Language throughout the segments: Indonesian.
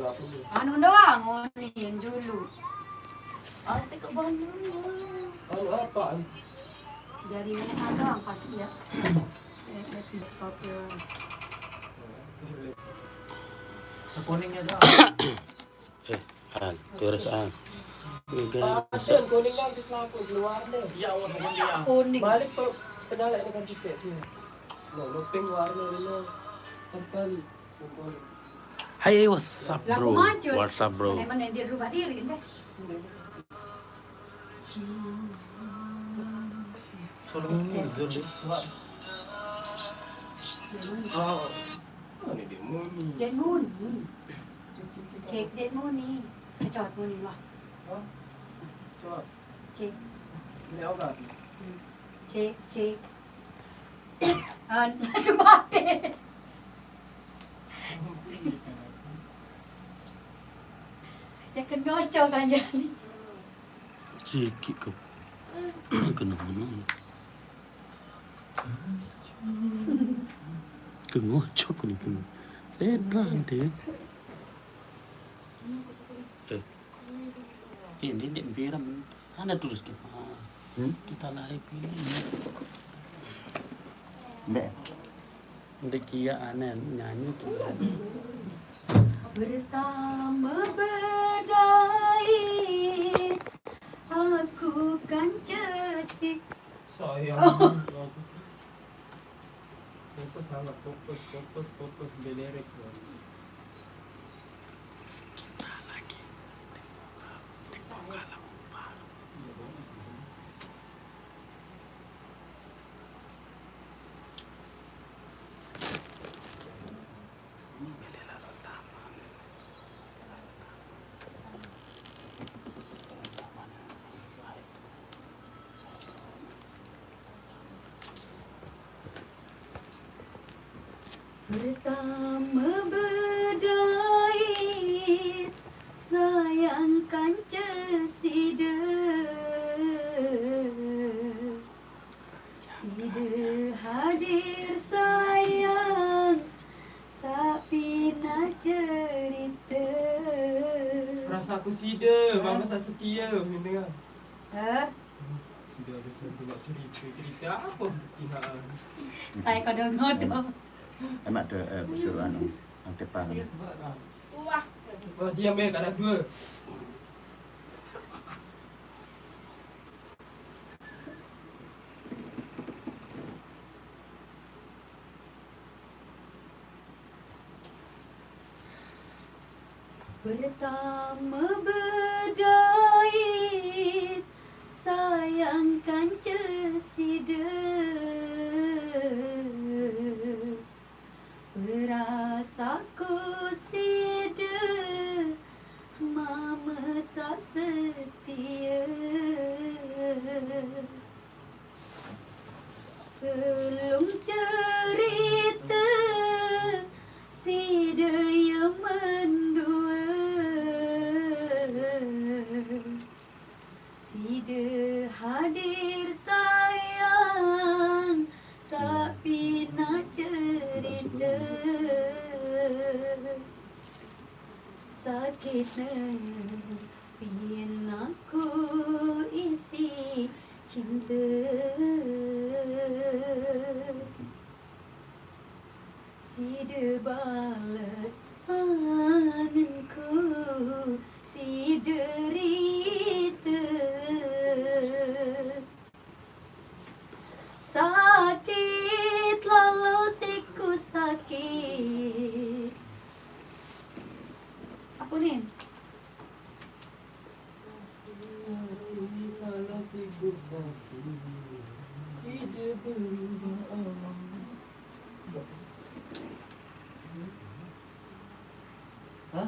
Anu doang, oh nih yang dulu. Ate ke Bandung. Anu apaan? Dari mana doang pasti ya. Tidak kopi. Kuningnya doang. Terus Pasien kuningnya habis laku keluar deh. Iya, orang dia. Kuning. Balik pedalai dengan tiket dia. Lopeng warna ini. Kan sekali. Hai, what's up bro? What's up bro? Emang dia rubah diri deh. Denmun. Cek denmun nih. Kecot mun nih wah. Coba. Cek. Ini obat. Cek. Langsung mati. Ya kan ngocok kan jadi. Ciki kau. Kena mana? Kengocok ni kena. Sedang dia. Ini dia biram. Anda terus kita. Kita live ini. Ndak. Ndak kia aneh nyanyi tu. Pertama berdai aku kan cesik. Sayang. Fokus sangat fokus bederek. Kita lagi. Tengok kalah lupa. Pertama berdai sayangkan cesida. Sida hadir sayang sapina cerita. Rasa aku sida, mama saya setia mendengar. Sudah ada satu nak cerita apa? Inaan. Tai kadang-kadang. Emak tu suruh anu depan. Wah. Oh, diam tak ada dua. Pertama berdai sayangkan cesida. Perasaku sida mama sa setia. Selum cerita sida yang mendua. Sida hadir sayang sapina cerita. Sakitnya pin aku isi cinta. Sida balas anganku si derita. Sakit lalu siku sakit. Apa ni? Sakit kalau siku sakit, sida berubah. Hah?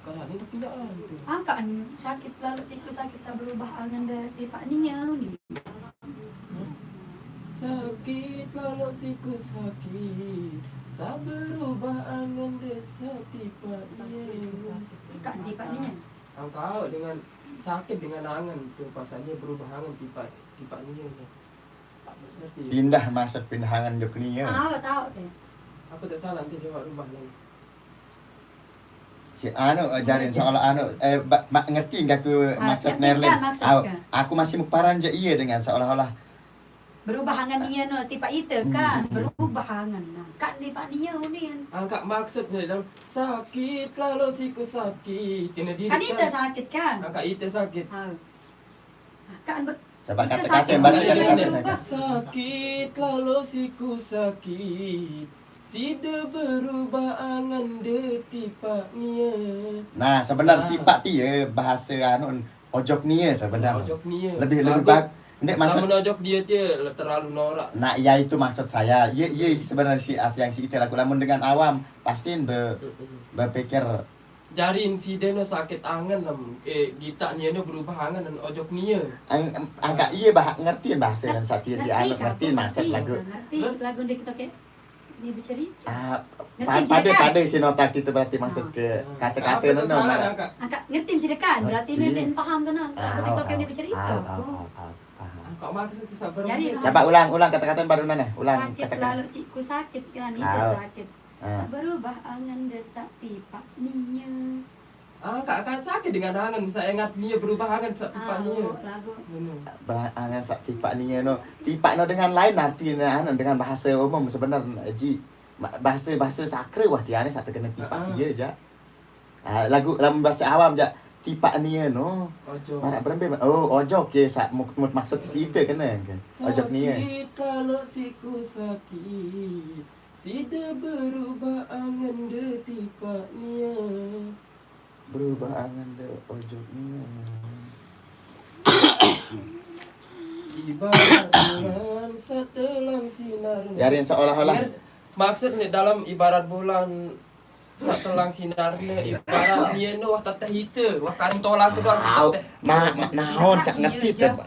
Kalau ni tapi tak lah. Kan sakit lalu siku sakit sa berubah angan dari pak niya ni. Sakit kalau siku sakit, sa berubah angan desa tipa iya. Kak di pak niya. Engkau dengan sakit dengan angan tu pasalnya berubah angan tipa niya. Ngerti. Pindah masuk pindahan jok ni ya. Tahu deh. Apa tak salah nanti coba rubah lagi. Si ajarin soal ngerti enggak aku maksud ngerti Nerlin? kan maksudnya? Aku masih muparan je iya dengan seolah-olah Berubahangan dia no tipa itu kan. Berubahangan nah. Kan tipa dia ni. Angkat maksudnya dalam sakit lalu siku sakit. Kena diri Kan itu sakit kan? Angkat itu sakit. Kan coba Itu kata-kata sakit yang baca dia kata-kata. berubah. Sakit lalu siku sakit. Sida berubah angan de tipa nia. Nah, sebenarnya tipak dia bahasa ojok ni sebenarnya. Ojok nia. Lebih bag. Ndek Maksud maksud ojok dia terlalu norak. nah ya itu maksud saya. Ye sebenarnya si arti yang si kita laku namun dengan awam pasti berpikir Jarin si deno sakit angan nam. Gita nia no berubah angan dan ojok nia. agak iya ngerti bahasa dan satya si ngerti maksud lagu. Ngerti lagu dia kita ke? Dia bercerita. Pada si nota itu berarti masuk ke kata-kata Apa tu nono. salah angkat? Akak ngerti mesti dekan. Berarti Ngerti. dia paham kan angkat. Kalau kita dia bercerita. Angkat maksud sabar. Jadi, Coba ulang kata-kata baru nana. Ulang Sakit kata-kata. lalu siku sakit kan itu Tahu. sakit. Berubah angan desak tipak ninya. Angkat sakit dengan angan. Saya ingat nia berubah angan sak tipa nia. Lagu. Angan sak tipak ni tipak dengan lain artinya dengan bahasa umum sebenarnya ji bahasa sakra wah dia ni satu kena tipak dia je. Lagu dalam bahasa awam je tipak ni Ojok. mana berembe ojok ke maksud situ kena ke ojok ni Sakit kalau siku sakit. Sida berubah angan de tipa nia. berubah angan de ojok ni Ibarat bulan setelah sinar. Jarin seolah-olah Maksud ni dalam ibarat bulan setelah sinarnya ibarat dia no wah tatah hita wah karing tolak tu doang Tahu, seperti nahon sak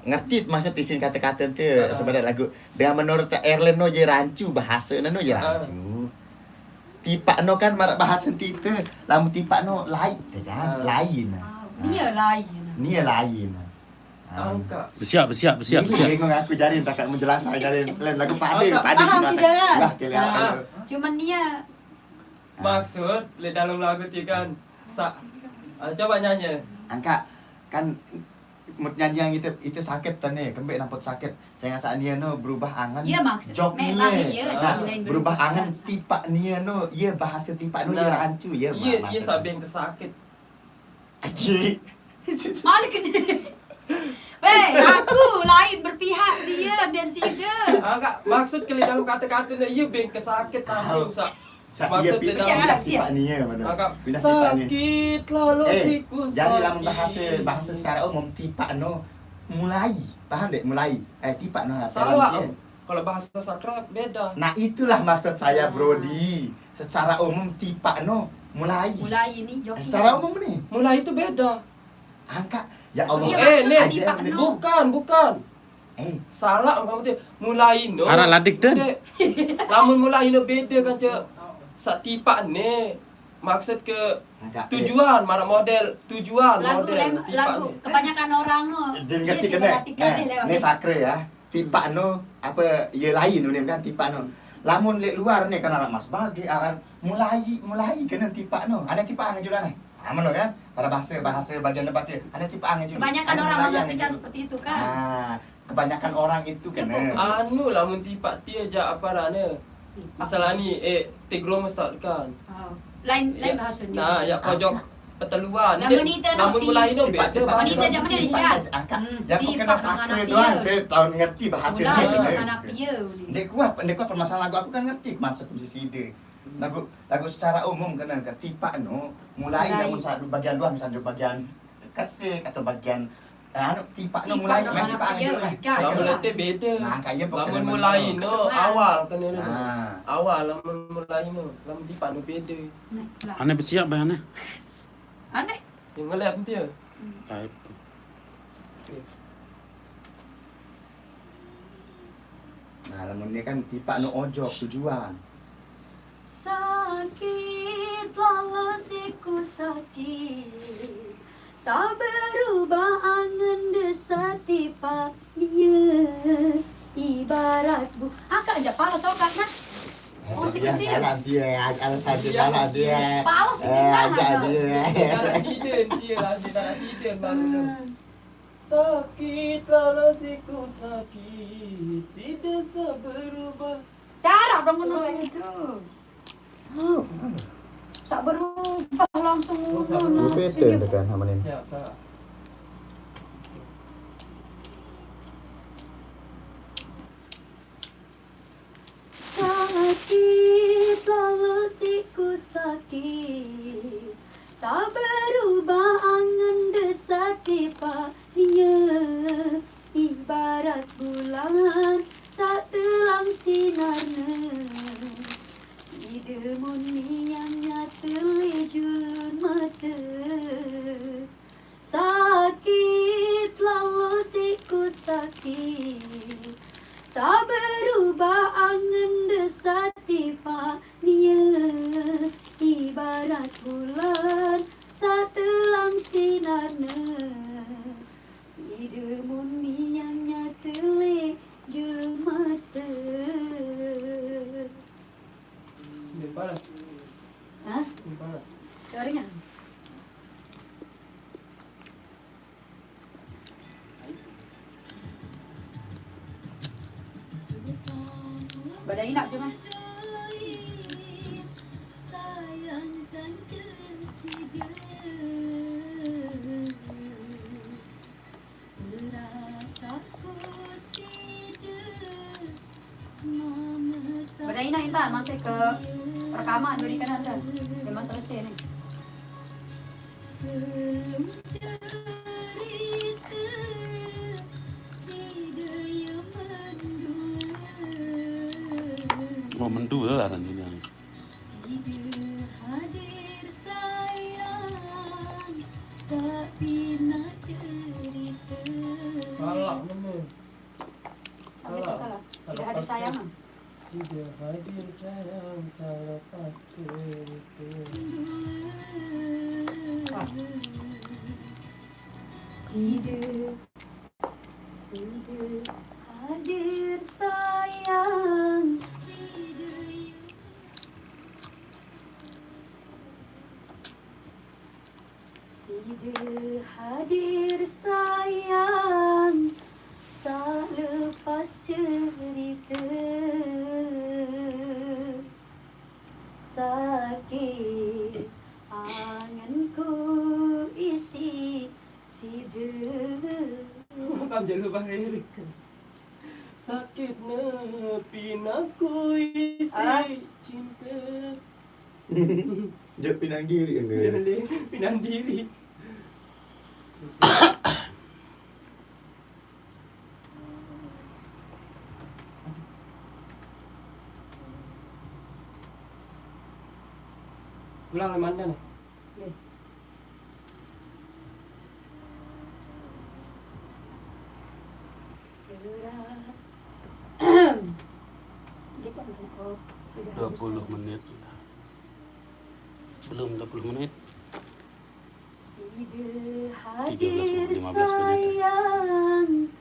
ngerti maksud isin kata-kata tu sebenarnya lagu. Dia menurut Erlen no je rancu bahasa no je rancu. Tipak no kan marak bahasa kita, lamu tipak no lain kan, lain. Dia lain. Ni lain. angka. Bersiap. Ini bingung aku jarin tak menjelaskan jarin lagu pade Paham sih dia kan? Lah kelihatan. Cuman dia Maksud le dalam lagu tu kan coba nyanyi. Angka kan mood nyanyi yang itu sakit tan ni, kembali nampak sakit. Saya rasa ni no berubah angan. Ya maksud Jok mek ni. bagi ya lain Berubah angan tipak ni no, ia bahasa tipak no ia rancu ya. Ia sabeng tersakit. Okey. Malik ni. Weh, aku lain berpihak dia dan si dia. Angka maksud kali dalam kata-kata ia beng kesakit tapi usah. Ia pindah tipak ni ya mana. Angka Pindah tipak ni. sakit lalu siku sakit. Jadi dalam bahasa secara umum tipak no mulai. Faham dek? Mulai. Tipak no. Salah. Kalau bahasa sakra beda. Nah itulah maksud saya Brody. Secara umum tipak no mulai. Mulai ini joki. Secara umum nih. Mulai itu beda. Angka. Ya Allah. Iya, Nih, tipak no. bukan. Salah kamu tu. Mulai no. Harap ladik tu. Lamun mulai no beda kan cak. Sak tipak ni maksud ke tujuan, mana model tujuan Lagu model tipak lagu ni. kebanyakan orang no. Dia ngerti kena. Ni sakra ya. Tipak no apa ia lain ni kan tipak no. Lamun lek luar ni kan arah mas bagi arah mulai kena tipak no. Ada tipak angin jualan ni. Mana kan? Pada bahasa bagian debat dia. Ada tipak angin jualan. Kebanyakan orang mengartikan seperti itu kan. Kebanyakan orang itu kena. Anu lamun tipak dia je apa rana. Masalah ni tegro mesti kan. Lain bahasa dia. Nah, ya pojok peteluan. Namun itu no, namun mulai no tipak beda Wanita bahasa. zaman dia lihat. Ya kau kena sakra doang. Dia tahun ngerti bahasa Mulai dia. anak dia. Dia kuat permasalahan lagu aku kan ngerti masuk musisi dia. Lagu secara umum kena tipak no mulai namun satu bagian luar misalnya bagian kesek atau bagian tipak no mulai main tipak angin dulu lah. Lamun nanti beda. Nah, kayak Lamun mulai no awal kena no. Awal lamun mulai no. Lamun tipak no beda. Ane bersiap bayar Aneh. Yang ngelap nanti ya. Baik. Nah, lamun ni kan tipak no ojok tujuan. Sakit lalu siku sakit. Sa berubah angan desa tipak dia. ibarat akak aja pala sokat nah. Masih Ya, kecil. salah dia, alasan dia salah dia. Pala sedih Ajak lah. dia. Tak nak hidden dia lah. Dia tak nak hidden baru tu. Sakit kalau siku sakit. Si desa berubah. Darah dong ngono itu. Sak berubah langsung ngono. Betul kan sama ni. Siap tak? Sakit lalu siku sakit. Sa berubah angan desati dia ibarat bulan sak telang sinarna. Si demun yang nyata lejun mata. Sakit lalu siku sakit. Sa berubah angan desati dia ibarat bulan sa telang sinarna. Si demun yang nyata lejun mata. Dia panas. Hah? Dia panas. Carinya. Badai nak je mah. Badai nak Intan masih ke rekaman berikan anda. Memang selesai ni. Mau mendua lah nanti yang. Hadir sayang, sapina cerita. Salah mana? Sampai tak salah. Sudah hadir sayang. Sudah hadir sayang, salah pas cerita. Sudah hadir sayang. Sudah hadir sayang, sak lepas cerita. Sakit anganku isi sider. Bukan je lubang lirik. Sakit nepi naku isi cinta. Jep pinang diri ni. Pinang diri. Ulang dari mana ni? Keras. Kita oh, sudah 20 menit sudah. Belum 20 menit. Sudah 13 hadir 15 menit. sayang,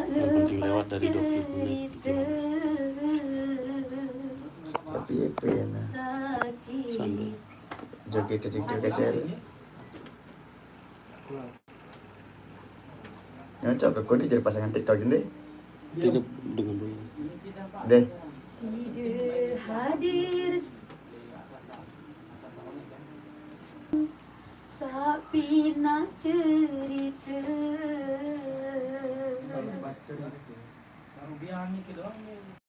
Yang penting lewat dari 20 menit. Tapi apa ya nak? Sambil. Joget kecil-kecil. Yang cakap kau ni jadi pasangan TikTok je deh. Tidak dengan dulu. Deh. Sudah hadir sapi nak cerita. Salah pas cerita. Baru biar ni ke doang ni.